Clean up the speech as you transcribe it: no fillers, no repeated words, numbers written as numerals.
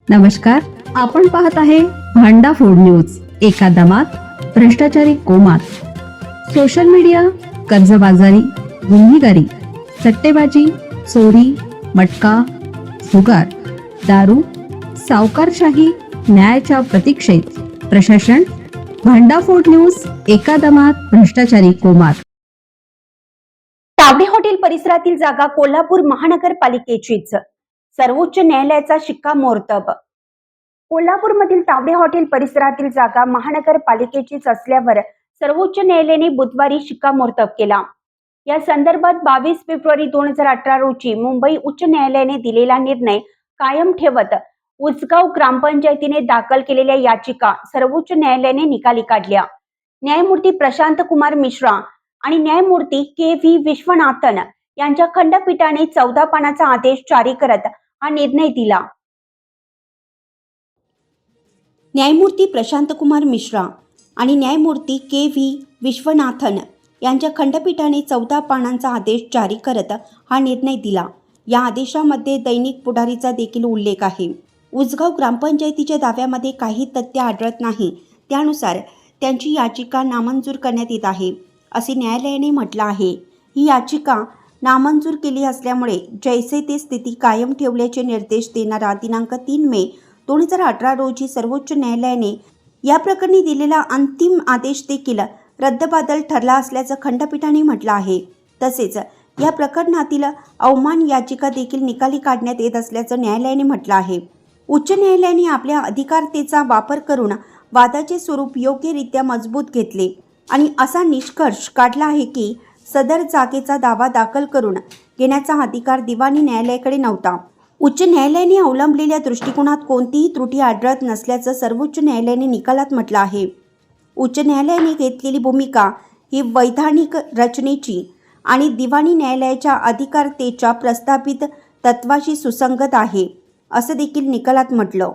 नमस्कार, आपण पाहत आहे भांडा फोड न्यूज. एका दमात भ्रष्टाचारी कोमात. सोशल मीडिया, कर्जबाजारी, गुन्हेगारी, सट्टेबाजी, चोरी, मटका, जुगार, दारू, सावकारशाही, न्यायाच्या प्रतीक्षेत प्रशासन. भांडाफोड न्यूज. एका दमात भ्रष्टाचारी कोमात. तावडे हॉटेल परिसरातील जागा कोल्हापूर महानगरपालिकेचीच. सर्वोच्च न्यायालयाचा शिक्कामोर्तब. कोल्हापूरमधील तावडे हॉटेल परिसरातील जागा महानगरपालिकेचीच असल्यावर सर्वोच्च न्यायालयाने बुधवारी शिक्कामोर्तब केला. या संदर्भात 22 फेब्रुवारी 2018 रोजी मुंबई उच्च न्यायालयाने दिलेला निर्णय कायम ठेवत उसगाव ग्रामपंचायतीने दाखल केलेल्या याचिका सर्वोच्च न्यायालयाने निकाली काढल्या. न्यायमूर्ती प्रशांत कुमार मिश्रा आणि न्यायमूर्ती के.व्ही. विश्वनाथन यांच्या खंडपीठाने 14 पानाचा आदेश जारी करत हा निर्णय दिला. न्यायमूर्ती प्रशांत कुमार मिश्रा आणि न्यायमूर्ती के.व्ही. विश्वनाथन यांच्या खंडपीठाने 14 पानांचा आदेश जारी करत हा निर्णय दिला. या आदेशामध्ये दैनिक पुढारीचा देखील उल्लेख आहे. उसगाव ग्रामपंचायतीच्या दाव्यामध्ये काही तथ्य आढळत नाही, त्यानुसार त्यांची याचिका नामंजूर करण्यात येत आहे, असे न्यायालयाने म्हटलं आहे. ही याचिका नामंजूर केली असल्यामुळे जैसे ते स्थिती कायम ठेवल्याचे निर्देश देणारा दिनांक 3 मे 2018 रोजी सर्वोच्च न्यायालयाने या प्रकरणी दिलेला अंतिम आदेश देखील रद्दबातल ठरला असल्याचं खंडपीठाने म्हटलं आहे. तसेच या प्रकरणातील अवमान याचिका देखील निकाली काढण्यात येत असल्याचं न्यायालयाने म्हटलं आहे. उच्च न्यायालयाने आपल्या अधिकारतेचा वापर करून वादाचे स्वरूप योग्यरित्या मजबूत घेतले आणि असा निष्कर्ष काढला आहे की सदर जागेचा दावा दाखल करून घेण्याचा अधिकार दिवाणी न्यायालयाकडे नव्हता. उच्च न्यायालयाने अवलंबलेल्या दृष्टिकोनात कोणतीही त्रुटी आढळत नसल्याचं सर्वोच्च न्यायालयाने निकालात म्हटलं आहे. उच्च न्यायालयाने घेतलेली भूमिका ही वैधानिक रचनेची आणि दिवाणी न्यायालयाच्या अधिकारतेच्या प्रस्थापित तत्वाशी सुसंगत आहे, असं देखील निकालात म्हटलं.